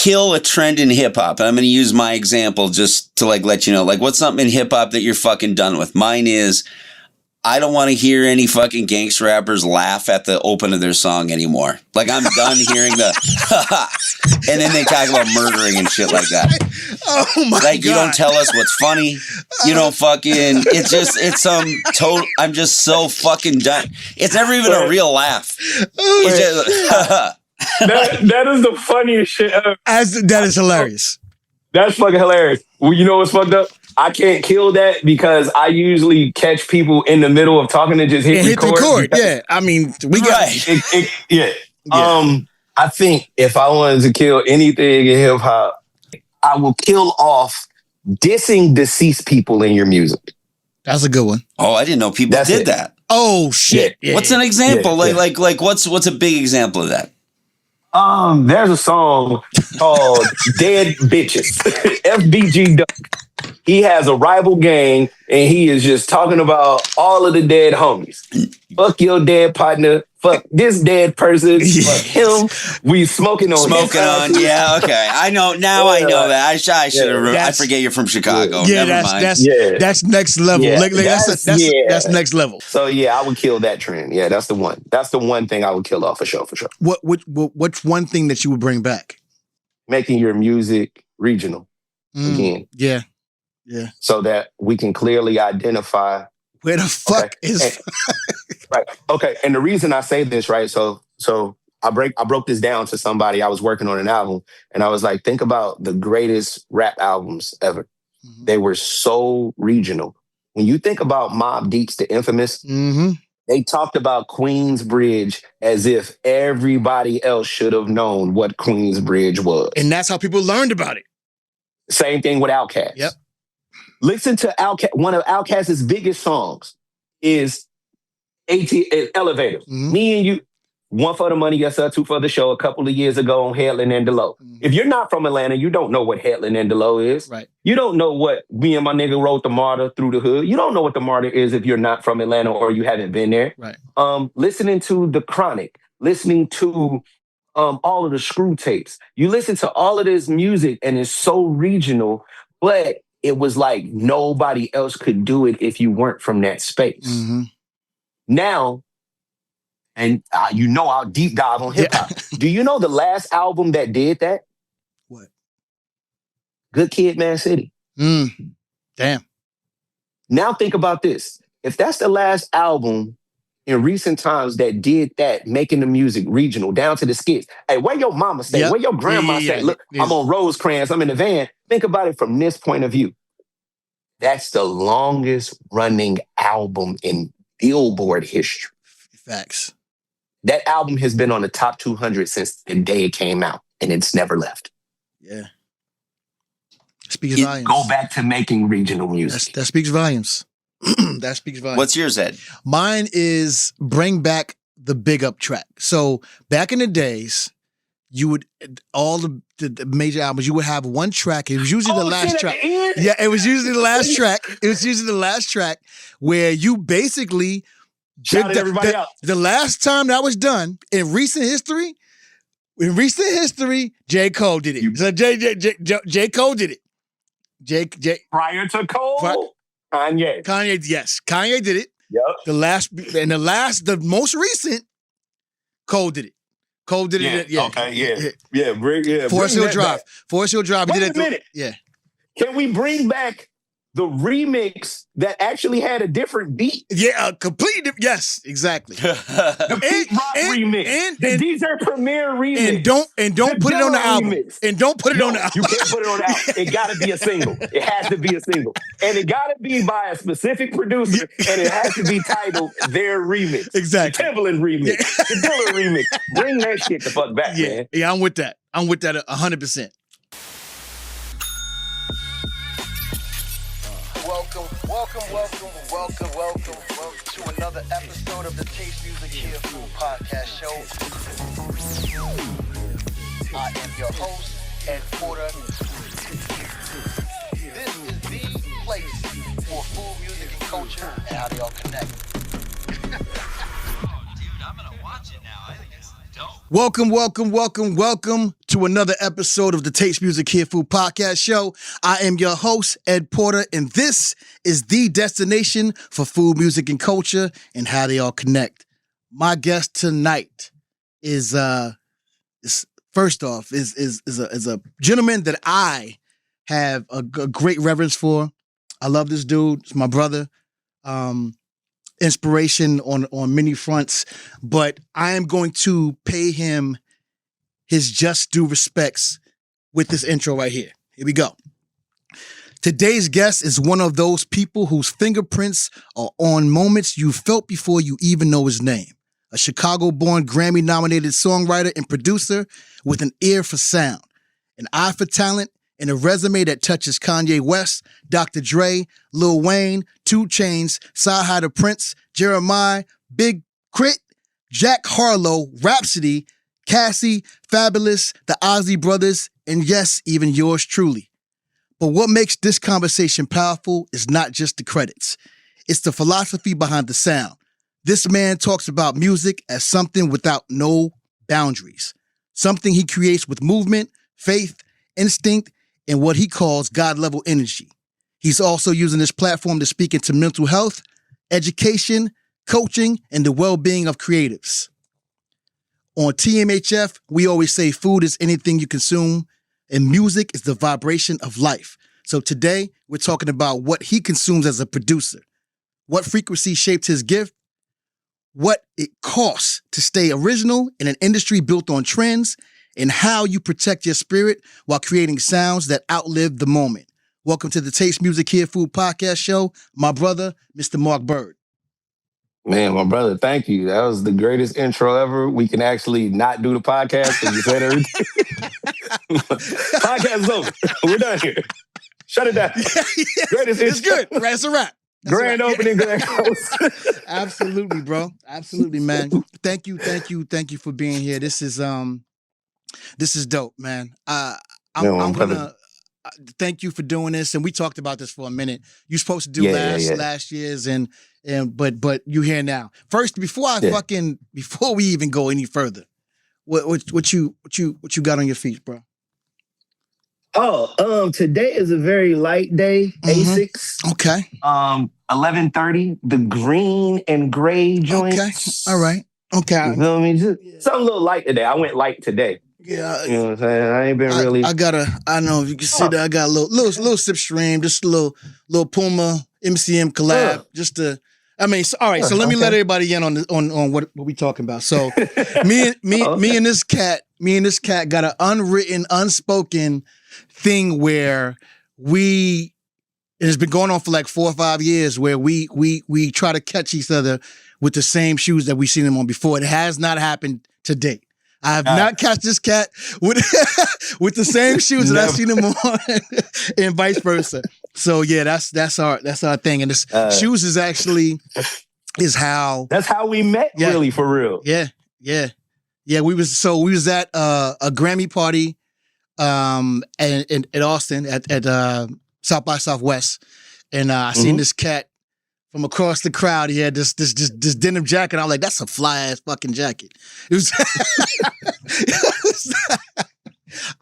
kill a trend in hip hop, and I'm going to use my example just to like let you know, like what's something in hip hop that you're fucking done with? Mine is I don't want to hear any fucking gangster rappers laugh at the open of their song anymore. Like I'm done hearing the and then they talk about murdering and shit like that. Oh my like God. You don't tell us what's funny. You don't fucking it's some total I'm just so fucking done. It's never even a real laugh. It's just, that is the funniest shit ever. That is hilarious. That's fucking hilarious. Well, you know what's fucked up? I can't kill that because I usually catch people in the middle of talking and just hit record. Yeah, I mean, we got yeah. I think if I wanted to kill anything in hip hop, I will kill off dissing deceased people in your music. That's a good one. Oh, I didn't know people did that. Oh shit! Yeah. What's an example? Like what's a big example of that? There's a song called Dead Bitches. FBG Duck. He has a rival gang and he is just talking about all of the dead homies. Fuck your dead partner. Fuck this dead person. Fuck him. We smoking on. Yeah, okay. I know now. I know that. I should have. I forget you're from Chicago. Yeah, Never mind. That's next level. Yeah, that's next level. So yeah, I would kill that trend. Yeah, that's the one. That's the one thing I would kill off for sure. What's one thing that you would bring back? Making your music regional again. Yeah. So that we can clearly identify where the fuck is right. Okay. And the reason I say this, right? So I broke this down to somebody. I was working on an album and I was like, think about the greatest rap albums ever. Mm-hmm. They were so regional. When you think about Mobb Deep's The Infamous, they talked about Queensbridge as if everybody else should have known what Queensbridge was. And that's how people learned about it. Same thing with Outkast. Yep. Listen to Outkast. One of Outkast's biggest songs is Elevator. Mm-hmm. Me and you, one for the money, yes sir, two for the show a couple of years ago on Headland and Delow. Mm-hmm. If you're not from Atlanta, you don't know what Headland and Delow is. Right. You don't know what me and my nigga wrote the Martyr through the hood. You don't know what the Martyr is if you're not from Atlanta or you haven't been there. Right. Listening to The Chronic, listening to all of the Screw tapes. You listen to all of this music and it's so regional, but it was like nobody else could do it if you weren't from that space. Mm-hmm. Now, and you know I'll deep dive on hip hop. Yeah. Do you know the last album that did that? What? Good Kid, Mad City. Damn. Now think about this. If that's the last album in recent times that did that, making the music regional, down to the skits. Hey, where your mama stay? Yep. Where your grandma stay? Look, I'm on Rosecrans. I'm in the van. Think about it from this point of view. That's the longest running album in Billboard history. Facts. That album has been on the top 200 since the day it came out, and it's never left. Yeah. Speaks volumes. Go back to making regional music. That speaks volumes. That speaks volumes. What's yours, Ed? Mine is bring back the Big Up track. So back in the days, you would, all the major albums, you would have one track. It was usually the last track. Yeah, it was usually the last track. It was usually the last track where you basically shouted everybody out. The last time that was done in recent history, J. Cole did it. So J. Cole did it. Prior to Cole? Kanye, yes. Kanye did it. Yep. The most recent, Cole did it. Cole did it. Yeah. Okay, yeah. Forest Hill Drive. Forest Hill Drive. Wait a minute. Yeah. Can we bring back the remix that actually had a different beat? Yeah, completely. Yes, exactly. The Pete Rock remix. The DJ Premier remix. And don't put it on the album. Remix. And don't put it on the album. You can't put it on the album. It gotta be a single. It has to be a single. And it gotta be by a specific producer, and it has to be titled Their Remix. Exactly. The Timbaland remix. The Dilla remix. Bring that shit the fuck back, man. Yeah, I'm with that. 100%. Welcome to another episode of the Taste Music Here Food Podcast Show. I am your host, Ed Porter. This is the place for food, music, and culture, and how they all connect. Oh, dude, I'm gonna watch it now. I think it's Welcome to another episode of the Taste Music Here Food Podcast Show. I am your host, Ed Porter, and this is the destination for food, music, and culture and how they all connect. My guest tonight is first off a gentleman that I have a great reverence for. I love this dude. It's my brother. Inspiration on many fronts, but I am going to pay him his just due respects with this intro right here. Here we go. Today's guest is one of those people whose fingerprints are on moments you felt before you even know his name. A Chicago-born Grammy-nominated songwriter and producer with an ear for sound, an eye for talent, and a resume that touches Kanye West, Dr. Dre, Lil Wayne, 2 Chainz, Sci-Hi the Prince, Jeremiah, Big Crit, Jack Harlow, Rhapsody, Cassie, Fabulous, the Ozzy Brothers, and yes, even yours truly. But what makes this conversation powerful is not just the credits. It's the philosophy behind the sound. This man talks about music as something without no boundaries, something he creates with movement, faith, instinct, and what he calls God-level energy. He's also using this platform to speak into mental health, education, coaching, and the well-being of creatives. On TMHF, we always say food is anything you consume, and music is the vibration of life. So today, we're talking about what he consumes as a producer, what frequency shaped his gift, what it costs to stay original in an industry built on trends, and how you protect your spirit while creating sounds that outlive the moment. Welcome to the Taste Music Here Food Podcast Show. My brother, Mr. Mark Byrd. Man, my brother, thank you. That was the greatest intro ever. We can actually not do the podcast because you said everything. Podcast is over. We're done here. Shut it down. Greatest It's intro. good. Right, it's a wrap. Grand opening, grand close. Absolutely, bro. Absolutely, man. Thank you for being here. This is dope, man. I'm gonna thank you for doing this, and we talked about this for a minute. You're supposed to do last year's, but you here now. First, before we even go any further, what you got on your feet, bro? Today is a very light day. Asics. Okay. 11:30. The green and gray joints. Okay. All right. Okay. You feel me? Just something a little light today. I went light today. Yeah, you know what I'm saying. I ain't been really. I don't know if you can see that. I got a little sip stream, just a little Puma MCM collab. All right. So let me let everybody in on what we talking about. So me and this cat got an unwritten, unspoken thing where it has been going on for like 4 or 5 years where we try to catch each other with the same shoes that we've seen them on before. It has not happened to date. I have not catch this cat with with the same shoes that I've seen him on, and vice versa. So yeah, that's our thing. And this shoes is actually how that's how we met, really, for real. Yeah. We was at a Grammy party at Austin at South by Southwest, and I seen this cat from across the crowd. He had this denim jacket. I was like, that's a fly ass fucking jacket. It was,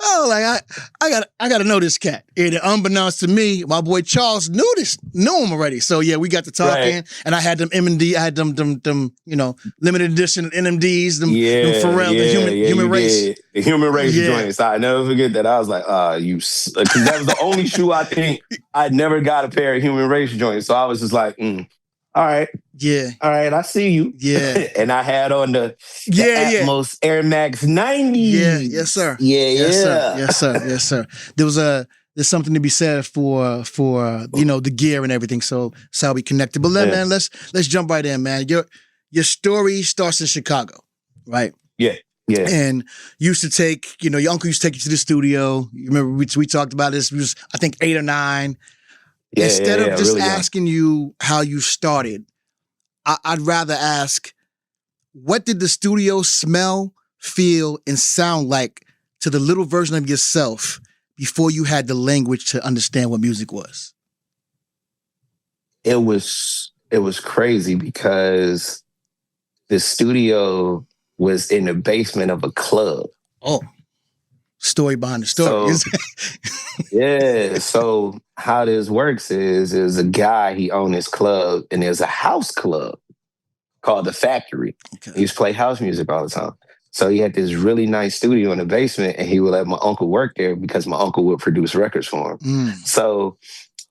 oh, like I gotta know this cat. And unbeknownst to me, my boy Charles knew him already. So yeah, we got to talking, and I had them M&D, I had them limited edition NMDs, them Pharrell, the human race. The human race joints. I never forget that. I was like, because that was the only shoe I think I'd never got a pair of human race joints. So I was just like, all right. Yeah. All right, I see you. Yeah. And I had on the Atmos Air Max 90. Yeah. Yes, sir. Yes, sir. There's something to be said for the gear and everything. So that's how we connected. But man, let's jump right in, man. Your story starts in Chicago, right? Yeah. Yeah. And used to take, your uncle used to take you to the studio. You remember we talked about this. We was, I think, 8 or 9. Yeah, Instead of just really asking you how you started, I'd rather ask, what did the studio smell, feel, and sound like to the little version of yourself before you had the language to understand what music was? It was crazy because the studio was in the basement of a club. Oh, story behind the story. So, yeah. So how this works is a guy, he owned this club, and there's a house club called The Factory. Okay. He used to play house music all the time. So he had this really nice studio in the basement, and he would let my uncle work there because my uncle would produce records for him. So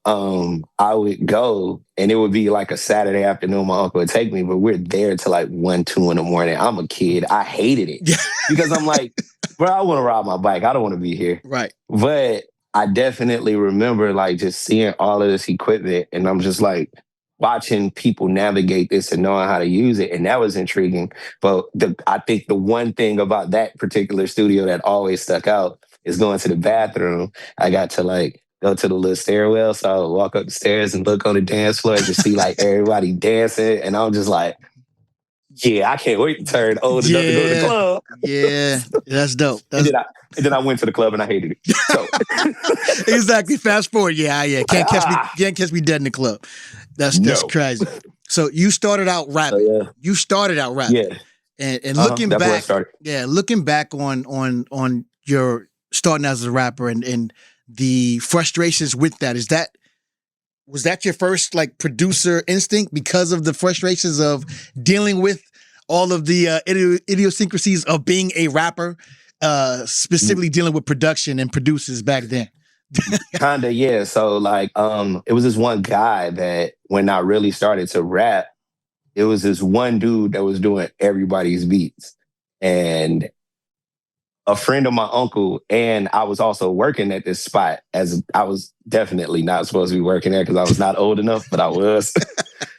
I would go, and it would be like a Saturday afternoon. My uncle would take me, but we're there till like 1, 2 in the morning. I'm a kid. I hated it because I'm like, bro, I want to ride my bike. I don't want to be here. Right. But I definitely remember like just seeing all of this equipment, and I'm just like watching people navigate this and knowing how to use it. And that was intriguing. But I think the one thing about that particular studio that always stuck out is going to the bathroom. I got to like go to the little stairwell. So I would walk up the stairs and look on the dance floor and just see like everybody dancing. And I'm just like, yeah, I can't wait to turn old enough to go to the club. Yeah, that's dope. And then I went to the club and I hated it. So. Exactly. Fast forward. Yeah. Can't catch me dead in the club. That's crazy. So you started out rapping. Yeah. You started out rapping. Yeah. And looking back, looking back on your starting as a rapper and the frustrations with that, was that your first like producer instinct because of the frustrations of dealing with all of the idiosyncrasies of being a rapper, specifically dealing with production and producers back then? Kinda, yeah. So like, it was this one guy that when I really started to rap, it was this one dude that was doing everybody's beats. And a friend of my uncle, and I was also working at this spot as I was definitely not supposed to be working there because I was not old enough, but I was.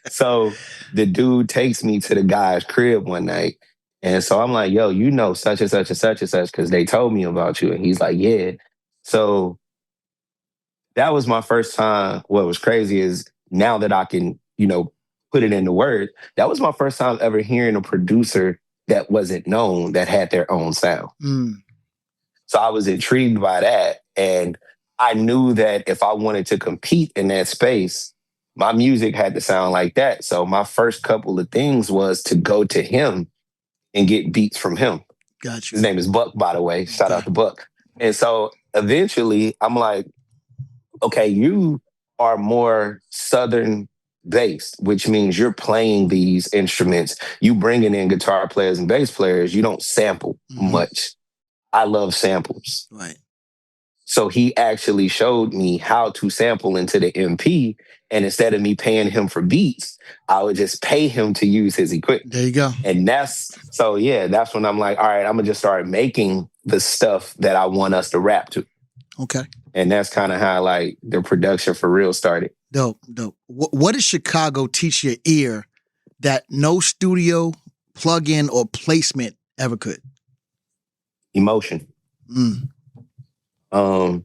So the dude takes me to the guy's crib one night. And so I'm like, yo, you know such and such and such and such because they told me about you. And he's like, yeah. So that was my first time. What was crazy is now that I can, put it into words, that was my first time ever hearing a producer that wasn't known that had their own sound. So I was intrigued by that. And I knew that if I wanted to compete in that space, my music had to sound like that. So my first couple of things was to go to him and get beats from him. Gotcha. His name is Buck, by the way. Shout out to Buck. And so eventually I'm like, okay, you are more Southern based, which means you're playing these instruments. You bringing in guitar players and bass players. You don't sample much. I love samples. Right. So he actually showed me how to sample into the MP. And instead of me paying him for beats, I would just pay him to use his equipment. There you go. And that's when I'm like, all right, I'm going to just start making the stuff that I want us to rap to. Okay. And that's kind of how like the production for real started. Dope. What did Chicago teach your ear that no studio, plug-in, or placement ever could? Emotion. A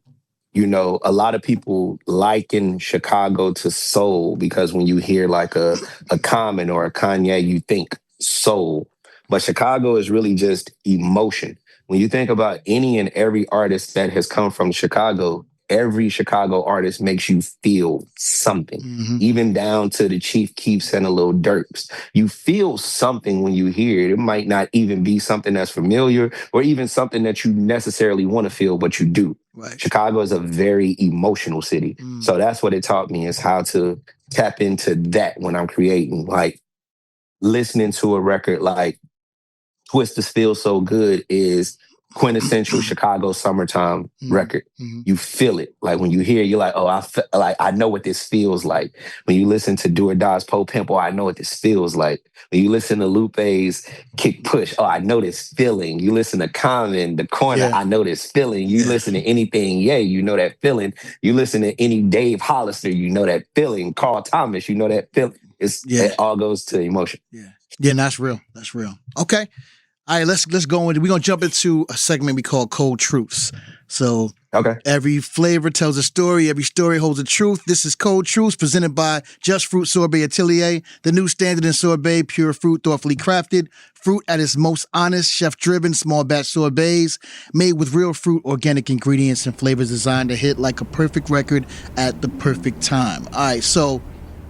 lot of people liken Chicago to soul because when you hear like a Common or a Kanye, you think soul. But Chicago is really just emotion. When you think about any and every artist that has come from Chicago, every Chicago artist makes you feel something, even down to the Chief Keefs and the Lil Durks. You feel something when you hear it. It might not even be something that's familiar or even something that you necessarily want to feel, but you do. Right. Chicago is a very emotional city. So that's what it taught me, is how to tap into that when I'm creating. Like listening to a record like Twisters Feel So Good is quintessential Chicago summertime record. You feel it. Like when you hear it, you're like, oh, I know what this feels like. When you listen to Do or Die's Po Pimple, I know what this feels like. When you listen to Lupe's Kick Push, oh, I know this feeling. You listen to Common, The Corner, I know this feeling. You listen to anything, you know that feeling. You listen to any Dave Hollister, you know that feeling. Carl Thomas, you know that feeling. It all goes to emotion. Yeah, and that's real. That's real. Okay. All right, let's go into. We're gonna jump into a segment we call Cold Truths. So, every flavor tells a story. Every story holds a truth. This is Cold Truths, presented by Just Fruit Sorbet Atelier, the new standard in sorbet, pure fruit, thoughtfully crafted, fruit at its most honest, chef-driven, small batch sorbets, made with real fruit, organic ingredients, and flavors designed to hit like a perfect record at the perfect time. All right, so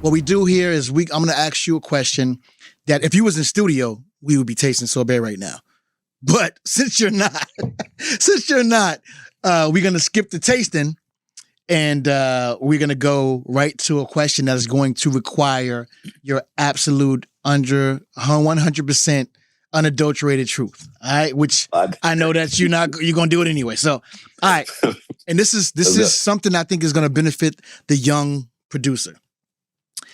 what we do here is I'm gonna ask you a question that if you was in studio, we would be tasting sorbet right now. But since you're not, we're gonna skip the tasting, and we're gonna go right to a question that is going to require your absolute 100% unadulterated truth. All right, which I know that you're gonna do it anyway. So, all right, and this is something I think is gonna benefit the young producer.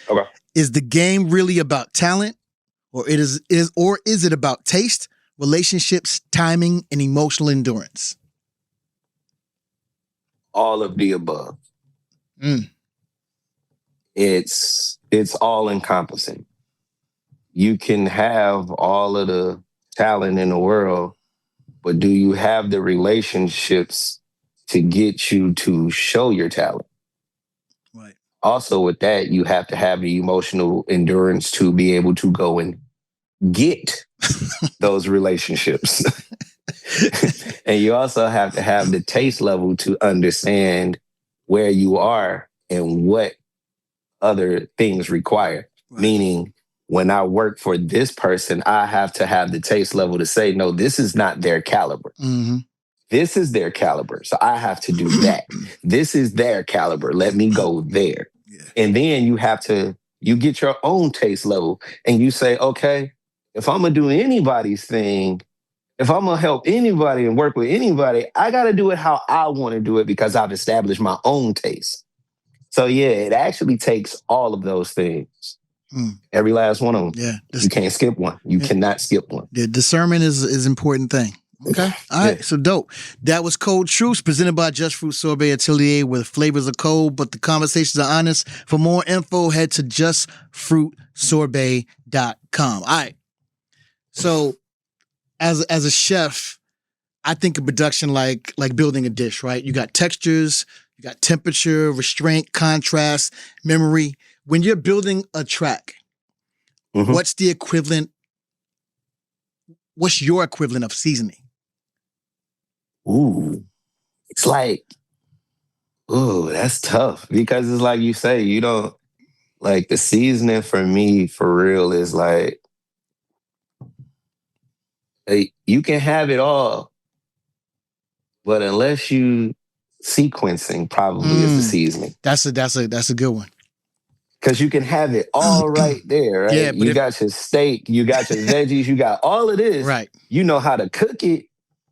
Okay. Is the game really about talent, or is it about taste, relationships, timing, and emotional endurance? All of the above. It's all encompassing. You can have all of the talent in the world, but do you have the relationships to get you to show your talent? Right. Also, with that, you have to have the emotional endurance to be able to go and get those relationships. And you also have to have the taste level to understand where you are and what other things require. Right. Meaning, when I work for this person, I have to have the taste level to say, no, this is not their caliber. Mm-hmm. This is their caliber. So I have to do that. This is their caliber. Let me go there. Yeah. And then you get your own taste level and you say, okay, if I'm going to do anybody's thing, if I'm going to help anybody and work with anybody, I got to do it how I want to do it because I've established my own taste. So yeah, it actually takes all of those things. Every last one of them. Yeah. You can't skip one. You cannot skip one. Yeah, discernment is an important thing. Okay. All right. So dope. That was Cold Truths presented by Just Fruit Sorbet Atelier, where the flavors are cold, but the conversations are honest. For more info, head to justfruitsorbet.com. All right. So as a chef, I think of production like building a dish, right? You got textures, you got temperature, restraint, contrast, memory. When you're building a track, what's your equivalent of seasoning? Ooh, it's like, that's tough because it's like you say, you don't, like the seasoning for me, for real, is like, you can have it all, but unless you sequencing probably is the seasoning. That's a good one. Because you can have it all right there, right? Yeah, you got your steak, you got your veggies, you got all of this. Right. You know how to cook it,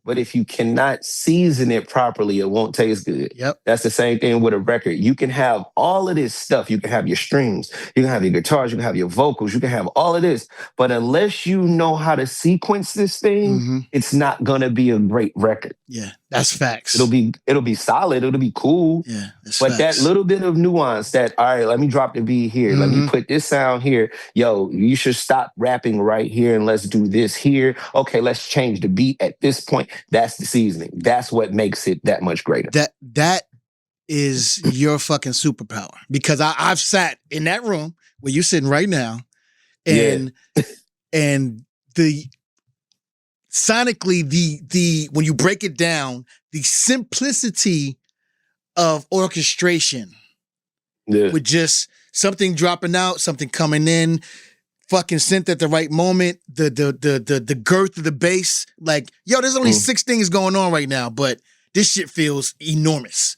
but if you cannot season it properly, it won't taste good. Yep. That's the same thing with a record. You can have all of this stuff. You can have your strings, you can have your guitars, you can have your vocals, you can have all of this. But unless you know how to sequence this thing, it's not gonna be a great record. Yeah, that's facts. It'll be solid, it'll be cool. Yeah, that's but facts. That little bit of nuance that, all right, let me drop the beat here. Let me put this sound here. Yo, you should stop rapping right here and let's do this here. Okay, let's change the beat at this point. That's the seasoning. That's what makes it that much greater. That is your fucking superpower. Because I've sat in that room where you're sitting right now, and and the sonically the when you break it down, the simplicity of orchestration with just something dropping out, something coming in, fucking synth at the right moment, the girth of the bass. Like, yo, there's only 6 things going on right now, but this shit feels enormous.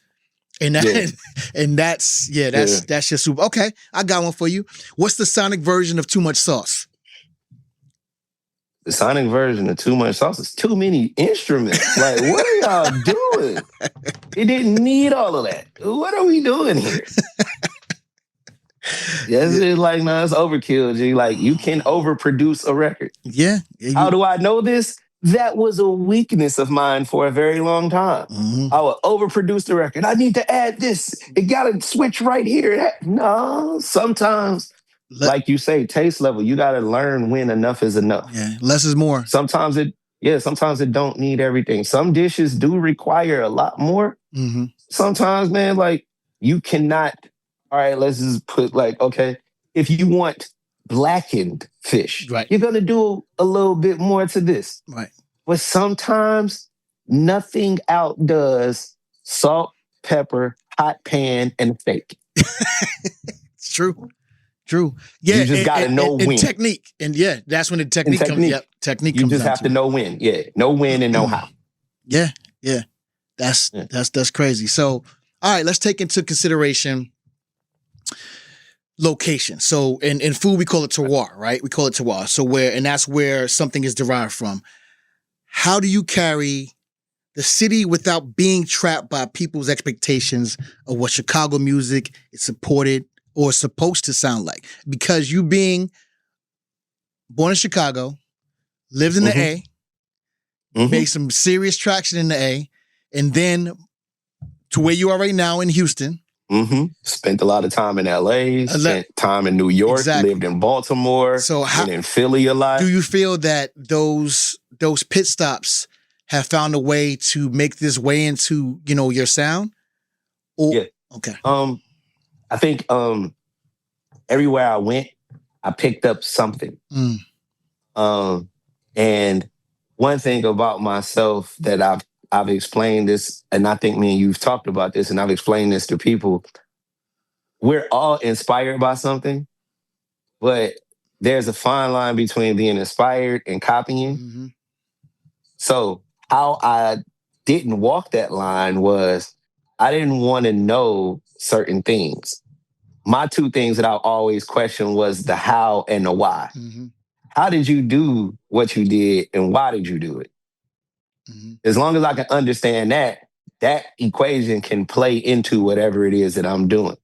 And that's just super. Okay, I got one for you. What's the sonic version of Too Much Sauce? The sonic version of Too Much Sauce is too many instruments. Like, what are y'all doing? It didn't need all of that. What are we doing here? It's like, no, it's overkill, G. Like, you can overproduce a record. Yeah. How do I know this? That was a weakness of mine for a very long time. I would overproduce the record. I need to add this. It got to switch right here. No, sometimes, like you say, taste level, you got to learn when enough is enough. Yeah, less is more. Sometimes it don't need everything. Some dishes do require a lot more. Sometimes, man, like, you cannot, all right, let's just put like, okay, if you want blackened fish, right, you're going to do a little bit more to this. Right. But sometimes nothing outdoes salt, pepper, hot pan, and steak. It's true. True. Yeah. You just got to know when. And technique. And yeah, that's when the technique comes. Yep. Technique you comes. You just have to know when. Yeah. Know when and know how. Yeah. Yeah. That's crazy. So, all right, let's take into consideration location. So in food, we call it terroir, right? We call it terroir. So that's where something is derived from. How do you carry the city without being trapped by people's expectations of what Chicago music is supported or supposed to sound like? Because you being born in Chicago, lived in the A, made some serious traction in the A, and then to where you are right now in Houston. Spent a lot of time in LA, spent time in New York, lived in Baltimore, and in Philly a lot. Do you feel that those pit stops have found a way to make this way into, your sound? Yeah. Okay. I think everywhere I went, I picked up something. And one thing about myself that I've explained this, and I think me and you've talked about this, and I've explained this to people. We're all inspired by something, but there's a fine line between being inspired and copying. So how I didn't walk that line was I didn't want to know certain things. My two things that I always questioned was the how and the why. How did you do what you did, and why did you do it? As long as I can understand that equation can play into whatever it is that I'm doing.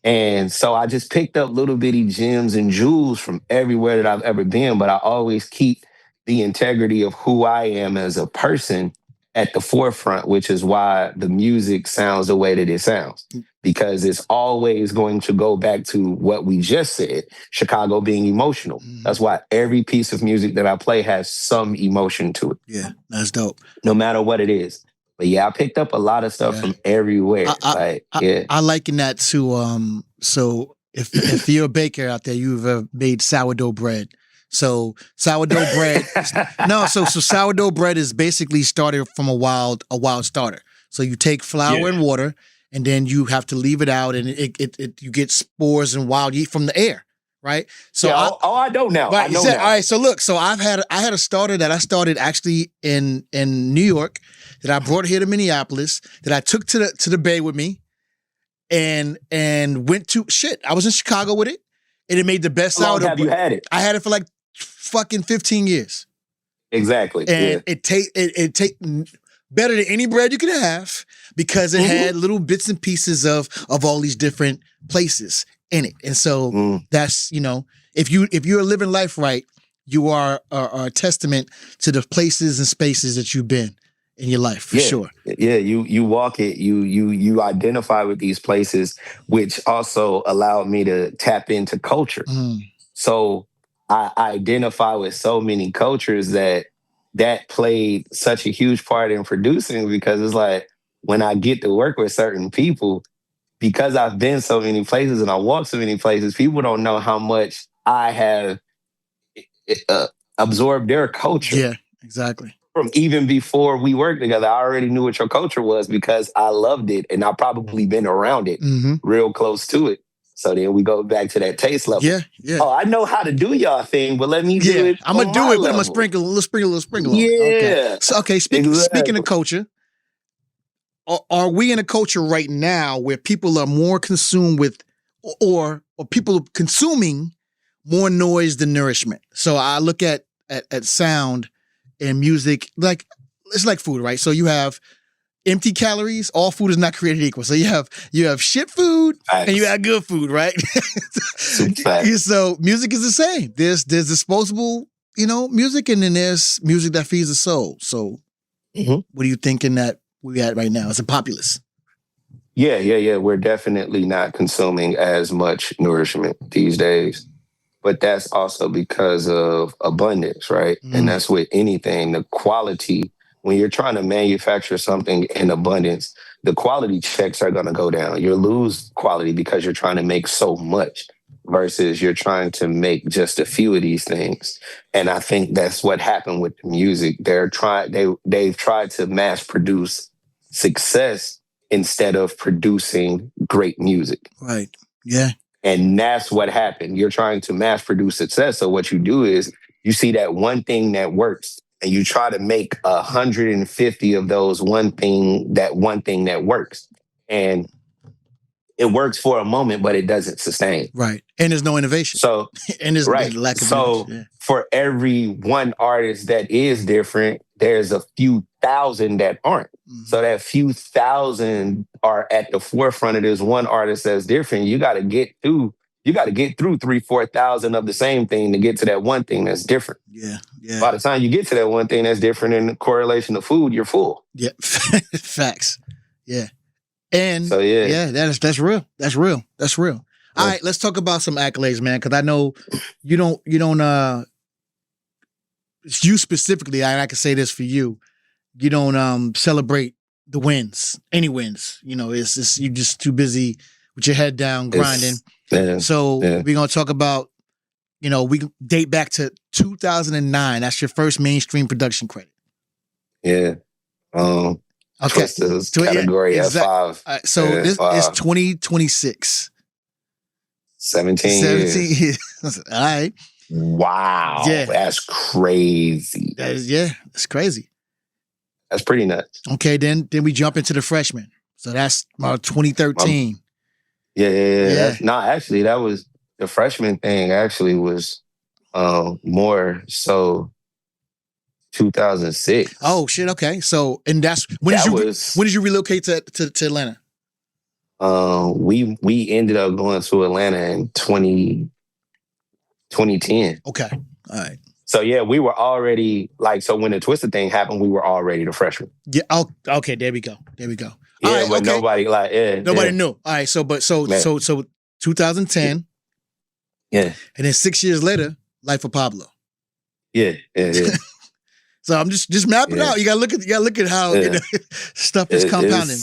And so I just picked up little bitty gems and jewels from everywhere that I've ever been, but I always keep the integrity of who I am as a person at the forefront, which is why the music sounds the way that it sounds. Because it's always going to go back to what we just said, Chicago being emotional. That's why every piece of music that I play has some emotion to it. Yeah, that's dope. No matter what it is. But yeah, I picked up a lot of stuff from everywhere. I liken that to so if you're a baker out there, you've made sourdough bread. So sourdough bread, so sourdough bread is basically started from a wild starter. So you take flour and water, and then you have to leave it out, and you get spores and wild yeast from the air, right? So I know now. Right, I know now. now. All right, so look, so I had a starter that I started actually in New York that I brought here to Minneapolis that I took to the Bay with me, and went to I was in Chicago with it, and it made the best sourdough. How long have you had it? I had it for like fucking 15 years. Exactly. And it take better than any bread you could have because it had little bits and pieces of all these different places in it. And so that's, if you're living life right, you are a testament to the places and spaces that you've been in your life, for sure. Yeah, you walk it, you identify with these places, which also allowed me to tap into culture. So I identify with so many cultures that played such a huge part in producing, because it's like when I get to work with certain people, because I've been so many places and I walk so many places, people don't know how much I have absorbed their culture. Yeah, exactly. From even before we worked together, I already knew what your culture was because I loved it, and I've probably been around it, real close to it. So then we go back to that taste level. Yeah. Oh, I know how to do y'all thing, but let me do it. I'm gonna do it, but I'm gonna sprinkle a little. Yeah. Okay. Speaking of culture, are we in a culture right now where people are more consumed with, or people are consuming more noise than nourishment? So I look at sound and music, like it's like food, right? So you have empty calories. All food is not created equal. So you have shit food and you have good food, right? So music is the same. There's disposable, music, and then there's music that feeds the soul. So what are you thinking that we at right now as a populace? Yeah. We're definitely not consuming as much nourishment these days. But that's also because of abundance, right? And that's with anything. The quality, when you're trying to manufacture something in abundance, the quality checks are going to go down. You'll lose quality because you're trying to make so much versus you're trying to make just a few of these things. And I think that's what happened with the music. They've tried to mass produce success instead of producing great music. Right. Yeah. And that's what happened. You're trying to mass produce success. So what you do is you see that one thing that works and you try to make 150 of those one thing that works. And it works for a moment, but it doesn't sustain. Right. And there's no innovation. So, and there's right. lack of so innovation. for every one artist that is different, there's a few thousand that aren't. Mm-hmm. So that few thousand are at the forefront of this one artist that's different. You got to get through 3,000-4,000 of the same thing to get to that one thing that's different. Yeah. Yeah. By the time you get to that one thing that's different in correlation to food, you're full. Yeah. Facts. Yeah. And so that's real. That's real. That's real. Yeah. All right, let's talk about some accolades, man. Because I know you don't. You specifically, I can say this for you. You don't celebrate the wins, any wins. You know, it's just you're just too busy with your head down grinding. We're gonna talk about. You know, we date back to 2009. That's your first mainstream production credit. Yeah. Okay. Twisters, category F5. So this is 2026. 17 years. All right. Wow. Yeah. That's crazy. That's crazy. That's pretty nuts. Okay, then we jump into the freshman. So that's about 2013. Yeah. Actually, that was the freshman thing actually was more so 2006. Oh shit! Okay, so and that's when did you relocate to Atlanta? We ended up going to Atlanta in 2010. Okay, all right. So yeah, we were already so when the Twisted thing happened, we were already the freshmen. Yeah. Oh, okay. There we go. Yeah, right, but nobody knew. All right. So 2010. Yeah. And then 6 years later, Life of Pablo. Yeah. So I'm just mapping out. You gotta look at how stuff is compounding.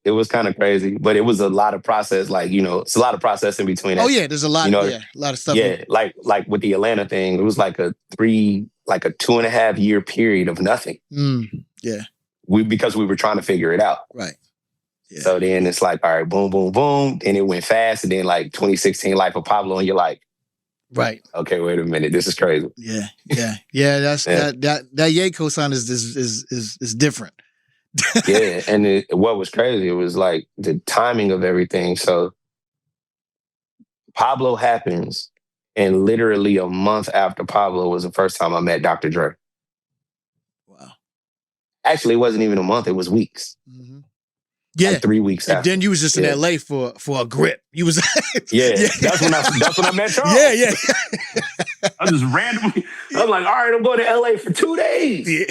It was kind of crazy, but it was a lot of process. It's a lot of process in between. Oh yeah, there's a lot. A lot of stuff. Yeah, like with the Atlanta thing, it was like a 2.5 year period of nothing. Yeah, because we were trying to figure it out. Right. Yeah. So then it's like, all right, boom, boom, boom. Then it went fast, and then 2016, Life of Pablo, and you're like, right. Okay, wait a minute. This is crazy. Yeah. That's that Ye cosign is different. Yeah, and what was crazy, it was like the timing of everything. So Pablo happens, and literally a month after Pablo was the first time I met Dr. Dre. Wow. Actually, it wasn't even a month; it was weeks. Mm-hmm. Yeah, 3 weeks after. And then you was just in LA for a grip. You was That's when I met Charles. Yeah. I just randomly. I'm like, all right, I'm going to LA for 2 days. Yeah.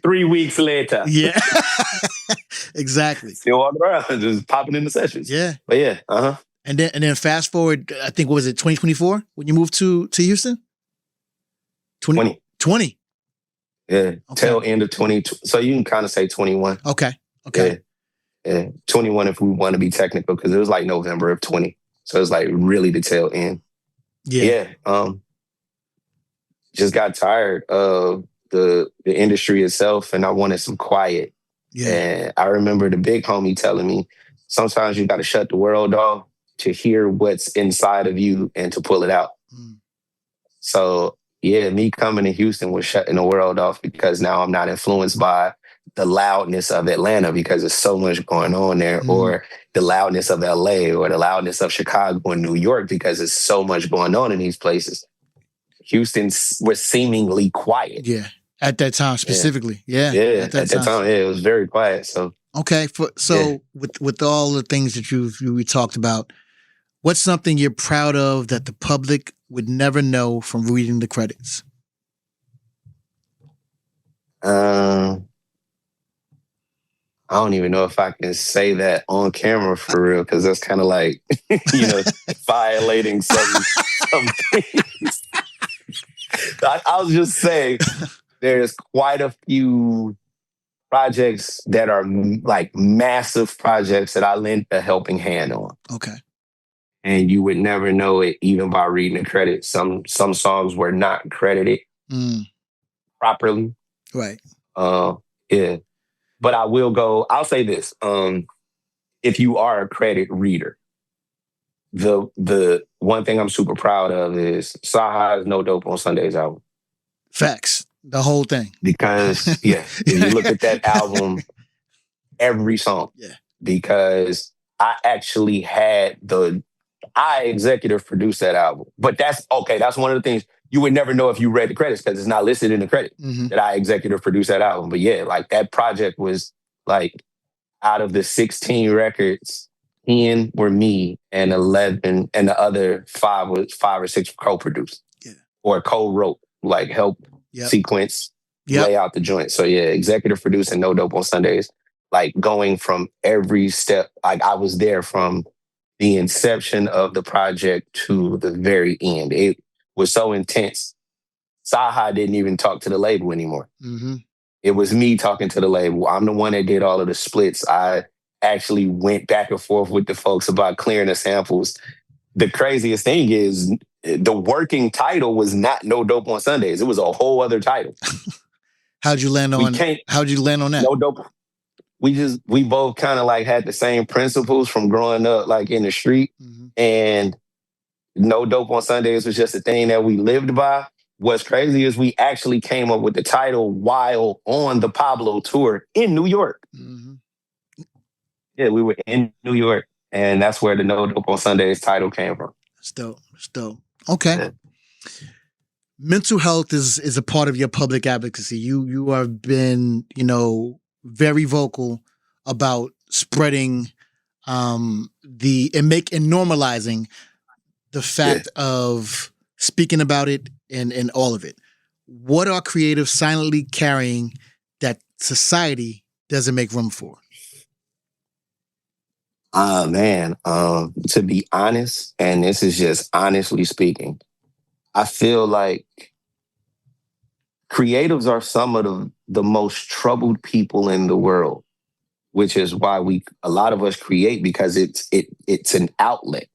3 weeks later. Yeah. Exactly. Still walking around, just popping in the sessions. Yeah. But yeah, And then fast forward, I think, what was it, 2024 when you moved to Houston? 20. Yeah. Okay. Tail end of 20. So you can kind of say 21. Okay. Yeah. 21 if we want to be technical, because it was like November of 20. So it was like really the tail end. Yeah. Just got tired of the industry itself, and I wanted some quiet. Yeah. And I remember the big homie telling me, sometimes you got to shut the world off to hear what's inside of you and to pull it out. So yeah, me coming to Houston was shutting the world off, because now I'm not influenced by the loudness of Atlanta because there's so much going on there, or the loudness of LA, or the loudness of Chicago and New York, because there's so much going on in these places. Houston was seemingly quiet. Yeah. At that time specifically. Yeah. At that time, it was very quiet. So okay. With all the things that we talked about, what's something you're proud of that the public would never know from reading the credits? I don't even know if I can say that on camera for real, because that's kind of like, violating some things. I'll just say there's quite a few projects that are like massive projects that I lent a helping hand on. Okay. And you would never know it even by reading the credits. Some songs were not credited properly. Right. Yeah. But I'll say this. if you are a credit reader, the one thing I'm super proud of is Saha's No Dope on Sundays album. Facts. The whole thing. Because, if you look at that album, every song. Yeah. Because I actually I executive produced that album. But that's one of the things you would never know if you read the credits because it's not listed in the credit that I executive produced that album. But yeah, like that project was like out of the 16 records, 10 were me and 11 and the other 5 or 6 co-produced. Yeah. Or co-wrote, like help sequence, lay out the joint. So yeah, executive producing No Dope on Sundays, like going from every step. Like I was there from the inception of the project to the very end. It was so intense. Saha didn't even talk to the label anymore. It was me talking to the label. I'm the one that did all of the splits. I actually went back and forth with the folks about clearing the samples. The craziest thing is the working title was not No Dope on Sundays. It was a whole other title. How'd you land on that? No Dope. We both kind of like had the same principles from growing up like in the street. And No Dope on Sundays was just a thing that we lived by. What's crazy is we actually came up with the title while on the Pablo tour in New York. Yeah, we were in New York, and that's where the No Dope on Sundays title came from. It's dope. Okay. Yeah. Mental health is a part of your public advocacy. You have been, very vocal about spreading and normalizing the fact of speaking about it and all of it. What are creatives silently carrying that society doesn't make room for? Man, to be honest, and this is just honestly speaking, I feel like creatives are some of the most troubled people in the world, which is why a lot of us create, because it's an outlet.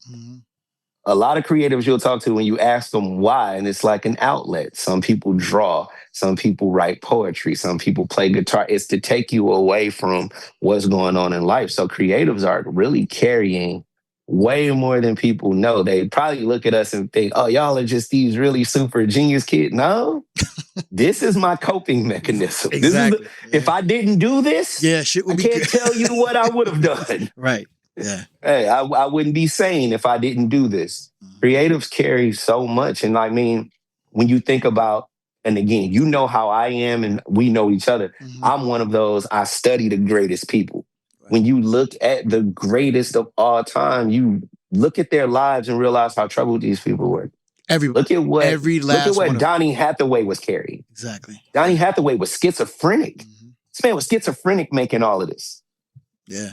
A lot of creatives you'll talk to when you ask them why, and it's like an outlet. Some people draw, some people write poetry, some people play guitar. It's to take you away from what's going on in life. So creatives are really carrying way more than people know. They probably look at us and think, oh, y'all are just these really super genius kids. No, this is my coping mechanism. Exactly. If I didn't do this, I can't tell you what I would have done. Right. Yeah. Hey, I wouldn't be sane if I didn't do this. Creatives carry so much. And I mean, when you think about, and again, you know how I am and we know each other. I'm one of those, I study the greatest people. Right. When you look at the greatest of all time, you look at their lives and realize how troubled these people were. Look at what Donny Hathaway was carrying. Exactly. Donny Hathaway was schizophrenic. This man was schizophrenic making all of this. Yeah.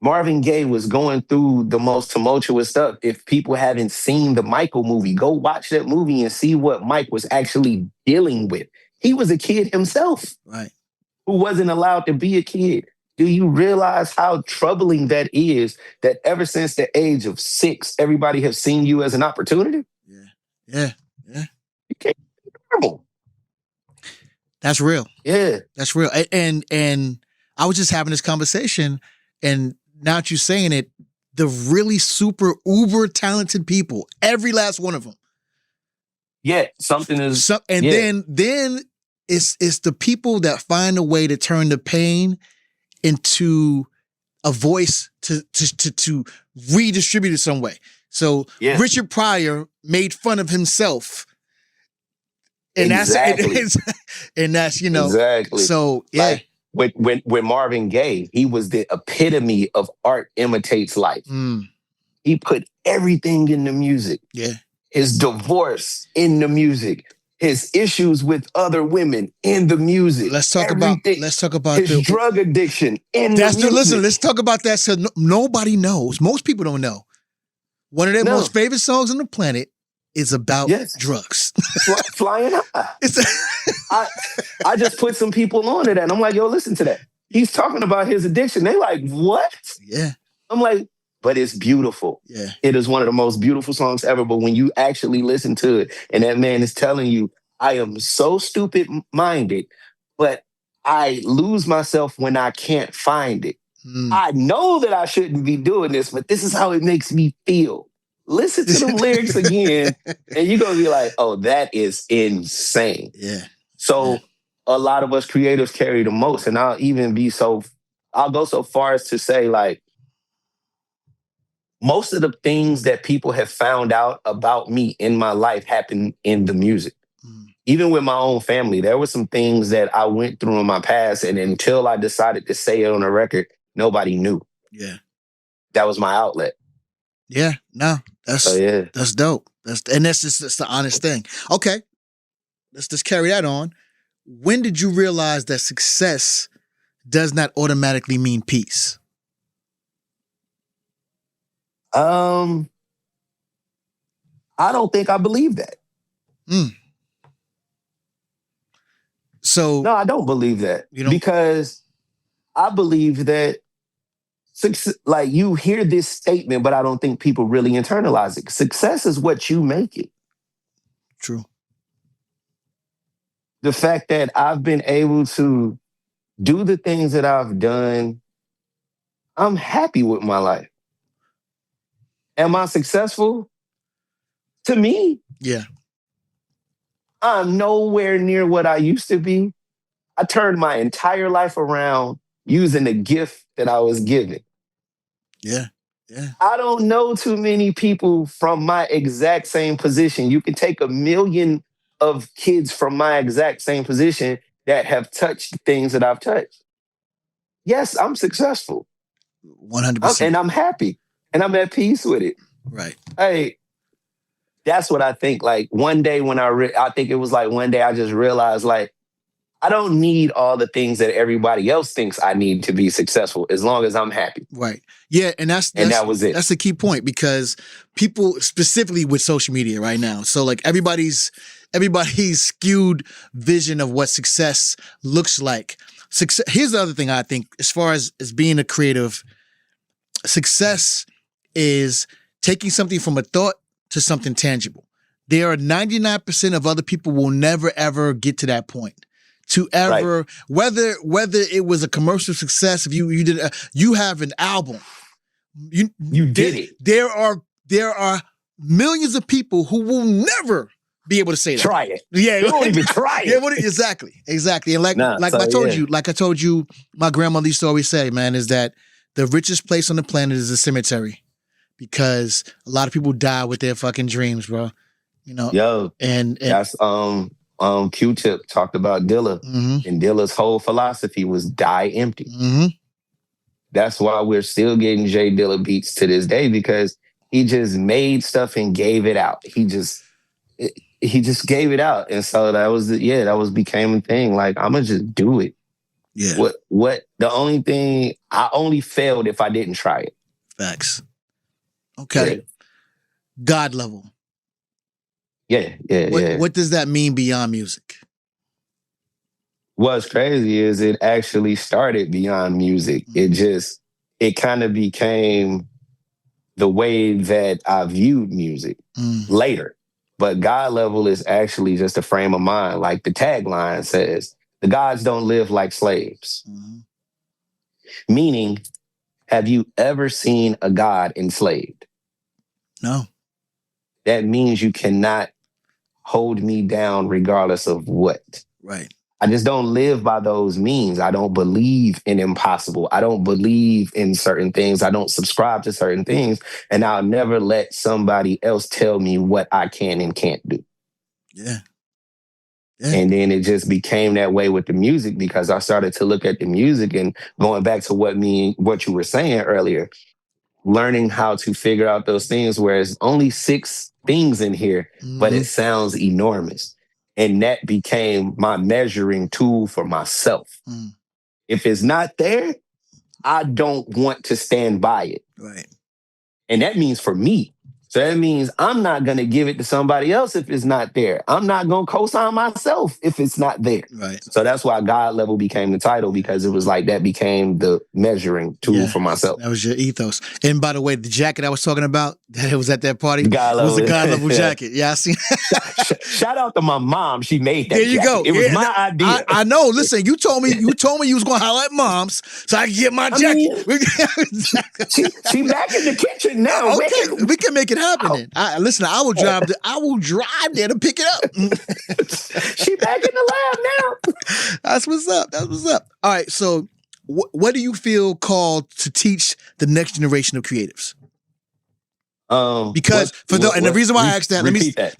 Marvin Gaye was going through the most tumultuous stuff. If people haven't seen the Michael movie, go watch that movie and see what Mike was actually dealing with. He was a kid himself, right? Who wasn't allowed to be a kid. Do you realize how troubling that is, that ever since the age of 6, everybody has seen you as an opportunity? Yeah. You can't be normal. That's real. Yeah. That's real. And I was just having this conversation, and now that you're saying it, the really super uber talented people, every last one of them. Yeah, something is. Then it's the people that find a way to turn the pain into a voice to redistribute it some way. So Richard Pryor made fun of himself. And exactly. that's exactly. So like, with Marvin Gaye, he was the epitome of art imitates life. He put everything in the music. Yeah. His divorce in the music. His issues with other women in the music. Let's talk about his drug addiction in the music. Listen, let's talk about that. So nobody knows. Most people don't know. One of their most favorite songs on the planet is about drugs. Flying high. I just put some people on to that. And I'm like, yo, listen to that. He's talking about his addiction. They like, what? Yeah. I'm like, but it's beautiful. Yeah. It is one of the most beautiful songs ever. But when you actually listen to it, and that man is telling you, I am so stupid-minded, but I lose myself when I can't find it. I know that I shouldn't be doing this, but this is how it makes me feel. Listen to them lyrics again, and you're going to be like, oh, that is insane. Yeah. So a lot of us creatives carry the most, and I'll go so far as to say, like, most of the things that people have found out about me in my life happened in the music. Even with my own family, there were some things that I went through in my past, and until I decided to say it on a record, nobody knew. Yeah. That was my outlet. Yeah, no, that's dope. That's the honest thing. Okay, let's just carry that on. When did you realize that success does not automatically mean peace? I don't think I believe that. So no, I don't believe that because I believe that like you hear this statement, but I don't think people really internalize it. Success is what you make it. True. The fact that I've been able to do the things that I've done, I'm happy with my life. Am I successful? To me, yeah. I'm nowhere near what I used to be. I turned my entire life around using the gift that I was given. Yeah. Yeah. I don't know too many people from my exact same position. You can take 1 million of kids from my exact same position that have touched the things that I've touched. Yes, I'm successful. 100%. And I'm happy. And I'm at peace with it. Right. Hey, that's what I think. Like one day when I think it was like one day I just realized like, I don't need all the things that everybody else thinks I need to be successful as long as I'm happy. Right. Yeah. And that was it. That's the key point because people specifically with social media right now. So like everybody's skewed vision of what success looks like. Here's the other thing I think as far as being a creative, success is taking something from a thought to something tangible. There are 99% of other people will never ever get to that point. To ever, right. whether it was a commercial success, if you have an album, you did it. There are millions of people who will never be able to say that. Try it. Yeah, they won't even try it. Exactly. And like I told you, my grandmother used to always say, man, is that the richest place on the planet is a cemetery, because a lot of people die with their fucking dreams, bro. You know. Yo, and that's Q-Tip talked about Dilla, and Dilla's whole philosophy was die empty. That's why we're still getting J Dilla beats to this day, because he just made stuff and gave it out. He just gave it out, and so that became a thing. Like, I'm gonna just do it. Yeah. What? The only thing, I only failed if I didn't try it. Facts. Okay. Yeah. God level. Yeah. What does that mean beyond music? What's crazy is it actually started beyond music. It kind of became the way that I viewed music later. But God level is actually just a frame of mind. Like the tagline says, the gods don't live like slaves. Meaning, have you ever seen a god enslaved? No. That means you cannot hold me down regardless of what. Right. I just don't live by those means. I don't believe in impossible. I don't believe in certain things. I don't subscribe to certain things. And I'll never let somebody else tell me what I can and can't do. Yeah. And then it just became that way with the music, because I started to look at the music and going back to what you were saying earlier, learning how to figure out those things where it's only 6 things in here, but it sounds enormous. And that became my measuring tool for myself. If it's not there, I don't want to stand by it. Right. And that means for me. So that means I'm not going to give it to somebody else if it's not there. I'm not going to co-sign myself if it's not there. Right. So that's why God level became the title, because it was like that became the measuring tool for myself. That was your ethos. And by the way, the jacket I was talking about, that it was at that party, God was level. a God level jacket. Yeah, I seen. Shout out to my mom. She made that. There you jacket. go. It was my idea. I know. Listen, you told me you was going to holler at moms so I can get my jacket. She back in the kitchen now. Okay, we can make it happen then. Listen, I will drive there to pick it up. She back in the lab now. That's what's up. All right, so what do you feel called to teach the next generation of creatives? Because the reason why I asked that, let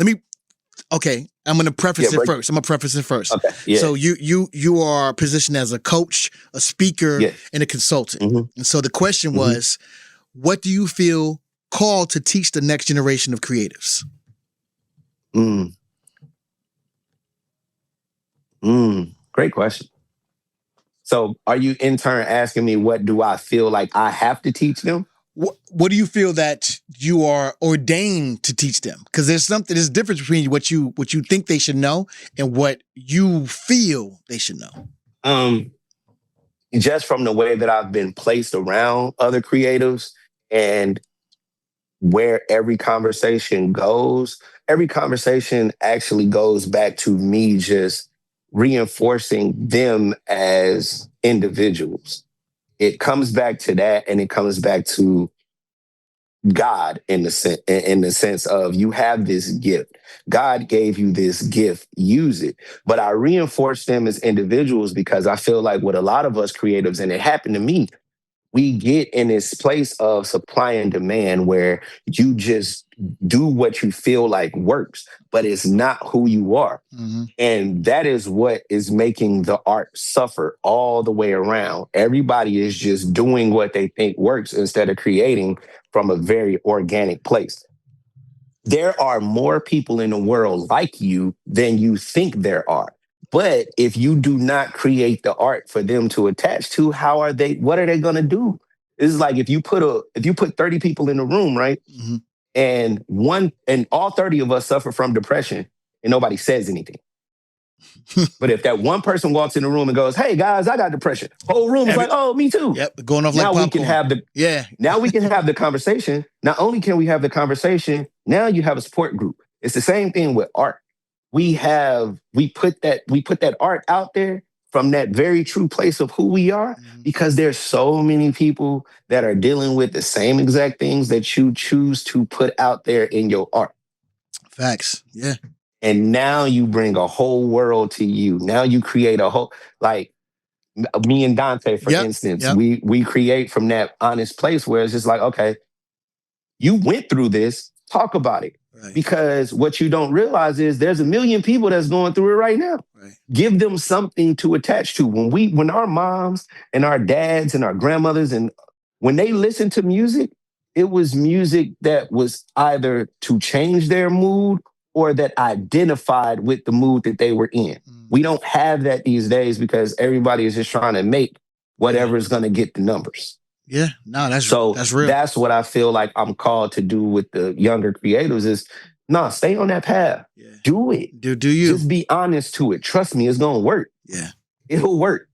me. Okay, I'm going to preface it first. Okay, yeah. So you are positioned as a coach, a speaker, and a consultant. Mm-hmm. And so the question was, what do you feel called to teach the next generation of creatives? Great question. So are you in turn asking me, what do I feel like I have to teach them? What do you feel that you are ordained to teach them? Because there's a difference between what you think they should know and what you feel they should know. Just from the way that I've been placed around other creatives and where every conversation actually goes back to me just reinforcing them as individuals. It comes back to that, and it comes back to God in the sense of, you have this gift. God gave you this gift, use it. But I reinforce them as individuals because I feel like with a lot of us creatives, and it happened to me, we get in this place of supply and demand where you just do what you feel like works, but it's not who you are. Mm-hmm. And that is what is making the art suffer all the way around. Everybody is just doing what they think works instead of creating from a very organic place. There are more people in the world like you than you think there are. But if you do not create the art for them to attach to, what are they going to do? This is like if you put 30 people in a room, right? Mm-hmm. And all 30 of us suffer from depression and nobody says anything. But if that one person walks in the room and goes, "Hey guys, I got depression," whole room is like, "Oh, me too." Yep, going off now like popcorn. We can have Now we can have the conversation. Not only can we have the conversation, now you have a support group. It's the same thing with art. We put that art out there from that very true place of who we are, because there's so many people that are dealing with the same exact things that you choose to put out there in your art. Facts. Yeah. And now you bring a whole world to you. Now you create a whole, like me and Dante, for instance, we create from that honest place where it's just like, okay, you went through this, talk about it. Right. Because what you don't realize is there's a million people that's going through it right now. Right. Give them something to attach to. When our moms and our dads and our grandmothers, and when they listened to music, it was music that was either to change their mood or that identified with the mood that they were in. We don't have that these days because everybody is just trying to make whatever is going to get the numbers. Yeah, no, that's real. That's what I feel like I'm called to do with the younger creators is, stay on that path. Yeah. Do it. Do you. Just be honest to it. Trust me, it's going to work. Yeah. It'll work.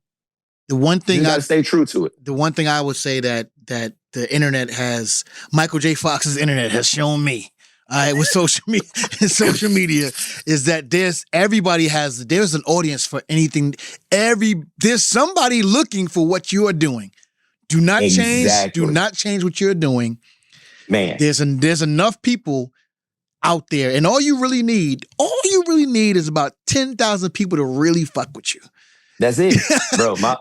The one thing you got to stay true to it. The one thing I would say that the internet has, Michael J. Fox's internet has shown me, with social media, is that there's an audience for anything. There's somebody looking for what you are doing. Do not change. Do not change what you're doing. Man, there's enough people out there, and all you really need is about 10,000 people to really fuck with you. That's it, bro. My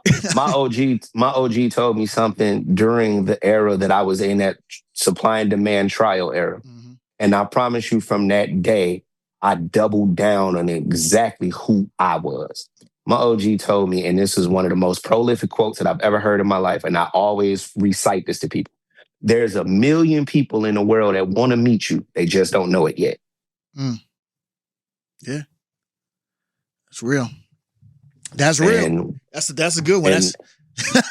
OG told me something during the era that I was in, that supply and demand trial era. Mm-hmm. And I promise you, from that day, I doubled down on exactly who I was. My OG told me, and this is one of the most prolific quotes that I've ever heard in my life, and I always recite this to people. There's a million people in the world that want to meet you. They just don't know it yet. Mm. Yeah. That's real. That's real. That's a good one.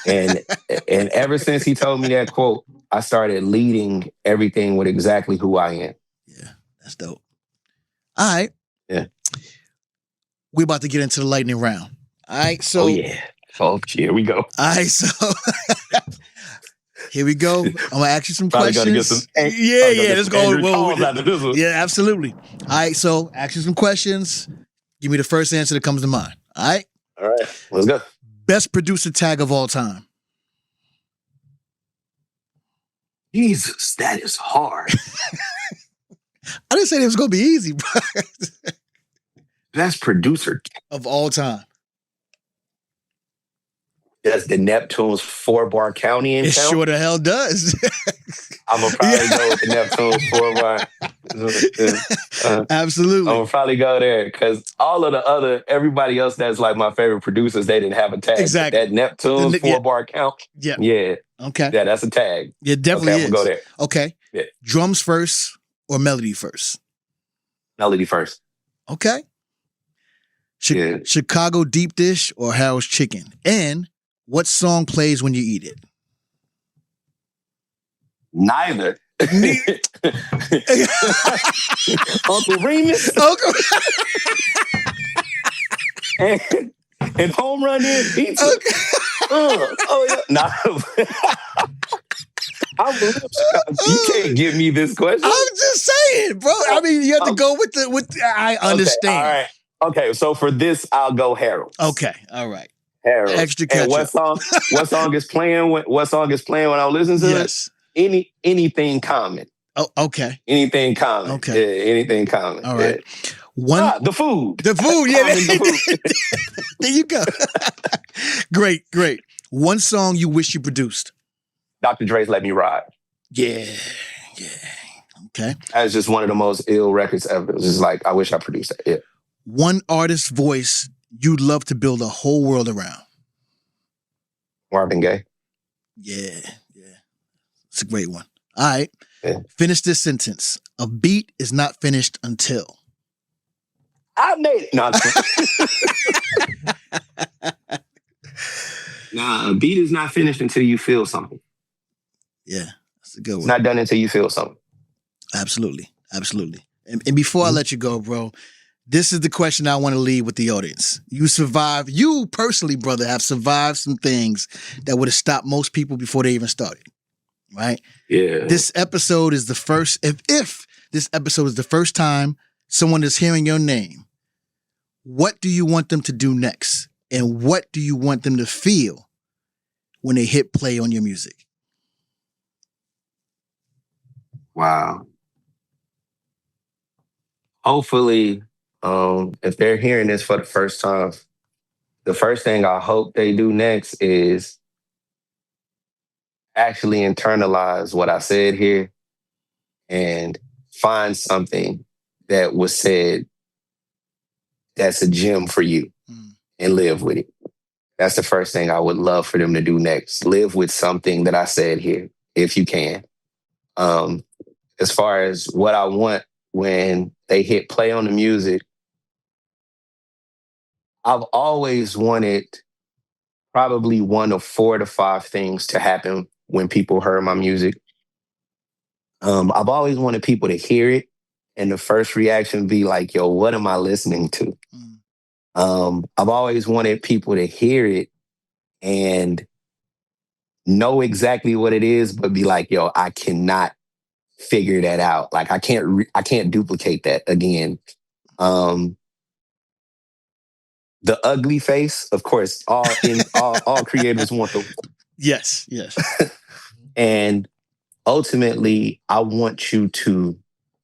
And ever since he told me that quote, I started leading everything with exactly who I am. Yeah, that's dope. All right. Yeah. We're about to get into the lightning round. All right. So, Oh, yeah. Oh, here we go. All right. So, here we go. I'm going to ask you some Probably questions. gotta get some. Yeah. Let's go. After this one. Yeah, absolutely. All right. So, ask you some questions. Give me the first answer that comes to mind. All right. All right. Let's go. Best producer tag of all time. Jesus, that is hard. I didn't say it was going to be easy, bro. Best producer Of all time. Does the Neptune's 4-bar county in It count? sure the hell does. I'm going to probably go with the Neptune's 4-bar. Absolutely. I'm going to probably go there because all of the other, everybody else that's like my favorite producers, they didn't have a tag. Exactly. That Neptune's 4-bar count? Yeah. Yeah. Okay. Yeah, that's a tag. It definitely okay, is. I'm going to go there. Okay. Yeah. Drums first or melody first? Melody first. Okay. Chicago deep dish or Harold's chicken? And what song plays when you eat it? Neither. Uncle Remus. and home run in pizza. Okay. Oh yeah. Nah. You can't give me this question. I'm just saying, bro. I mean, you have to go with I understand. Okay, all right. Okay, so for this, I'll go Harold. Okay, all right. Harold. Extra ketchup. And what song is playing when I listen to yes. it? Anything common. Oh, okay. Anything common. Okay. Yeah, anything common. All right. Yeah. The food. The food, yeah. The food. There you go. Great. One song you wish you produced. Dr. Dre's Let Me Ride. Yeah. Okay. That's just one of the most ill records ever. It's just like, I wish I produced that. Yeah. One artist's voice you'd love to build a whole world around. Marvin Gaye. Yeah. It's a great one. All right. Yeah. Finish this sentence. A beat is not finished until. I made it. No, nah, a beat is not finished until you feel something. Yeah, that's a good one. It's not done until you feel something. Absolutely. And before I let you go, bro, this is the question I want to leave with the audience. You personally, brother, have survived some things that would have stopped most people before they even started. Right? Yeah. This episode is the first, if this episode is the first time someone is hearing your name, what do you want them to do next? And what do you want them to feel when they hit play on your music? Wow. Hopefully, if they're hearing this for the first time, the first thing I hope they do next is actually internalize what I said here and find something that was said that's a gem for you and live with it. That's the first thing I would love for them to do next. Live with something that I said here, if you can. As far as what I want when they hit play on the music, I've always wanted probably one of 4 to 5 things to happen when people heard my music. I've always wanted people to hear it and the first reaction be like, yo, what am I listening to? I've always wanted people to hear it and know exactly what it is, but be like, yo, I cannot figure that out. Like, I can't duplicate that again. The ugly face, of course, all creators want the. Yes. And ultimately, I want you to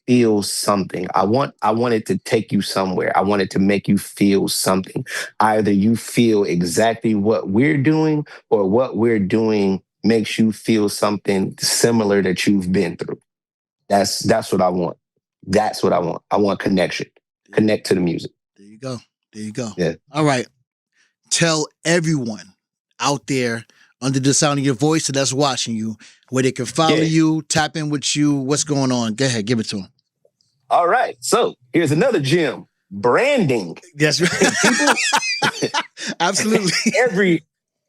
feel something. I want it to take you somewhere. I want it to make you feel something. Either you feel exactly what we're doing, or what we're doing makes you feel something similar that you've been through. That's what I want. That's what I want. I want connection. Connect to the music. There you go. Yeah. All right. Tell everyone out there under the sound of your voice that's watching you where they can follow you, tap in with you. What's going on? Go ahead. Give it to them. All right. So here's another gem. Branding. That's right. People, Absolutely.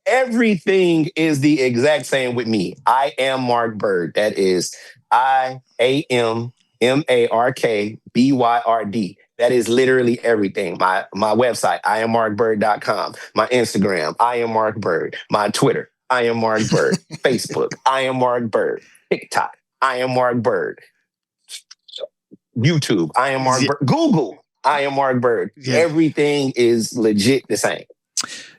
Everything is the exact same with me. I am Mark Byrd. That is IAMMARKBYRD. That is literally everything. My website, IamMarkByrd.com. My Instagram, I am Mark Byrd. My Twitter, I am Mark Byrd. Facebook, I am Mark Byrd. TikTok, I am Mark Byrd. YouTube, I am Mark Byrd. Google, I am Mark Byrd. Yeah. Everything is legit the same.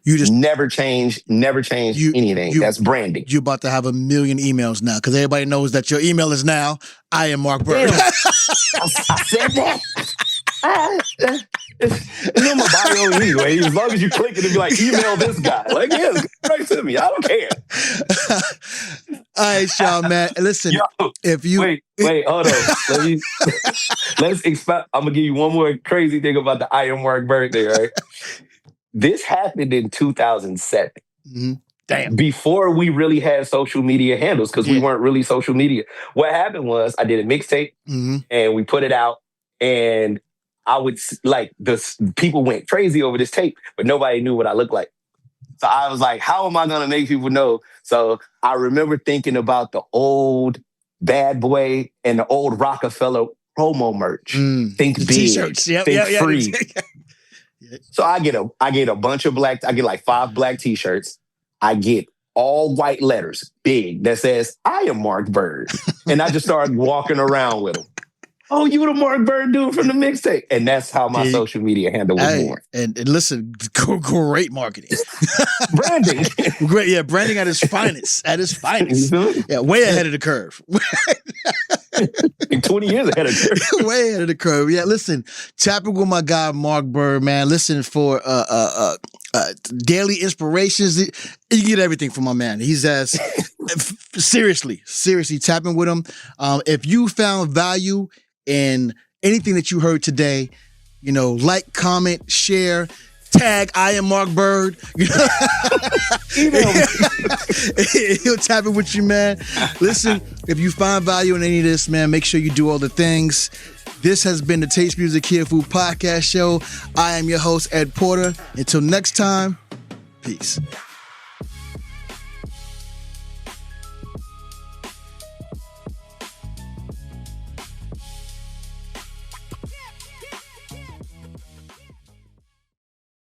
You just never change anything. That's branding. You're about to have 1 million emails now because everybody knows that your email is now I am Mark Byrd. I said that. It's in my bio anyway. As long as you click it and be like, email this guy. Like, yeah, right to me. I don't care. All right, Sean, man. Listen, if you wait, hold on. Let's expand. I'm gonna give you one more crazy thing about the I am Mark Byrd thing, right? This happened in 2007. Mm-hmm. Damn. Before we really had social media handles, because we weren't really social media. What happened was I did a mixtape and we put it out, and I would people went crazy over this tape, but nobody knew what I looked like. So I was like, how am I going to make people know? So I remember thinking about the old Bad Boy and the old Rockefeller promo merch. Think big, T-shirts. think free. So I get a bunch of I get like 5 black T-shirts. I get all white letters, big, that says, I am Mark Byrd. And I just started walking around with them. Oh, you the Mark Byrd dude from the mixtape. And that's how my social media handle was born. And listen, great marketing. Branding. Great, yeah, branding at its finest. At its finest. Yeah, way ahead of the curve. 20 years ahead of the curve. Way ahead of the curve. Yeah, listen, tapping with my guy, Mark Byrd, man. Listen for daily inspirations. You get everything from my man. He's seriously tapping with him. If you found value in anything that you heard today, like, comment, share, tag I am Mark Byrd. He'll tap it with you, man. Listen, if you find value in any of this, man, make sure you do all the things. This has been the Taste Music Here Food Podcast Show. I am your host, Ed Porter. Until next time, peace.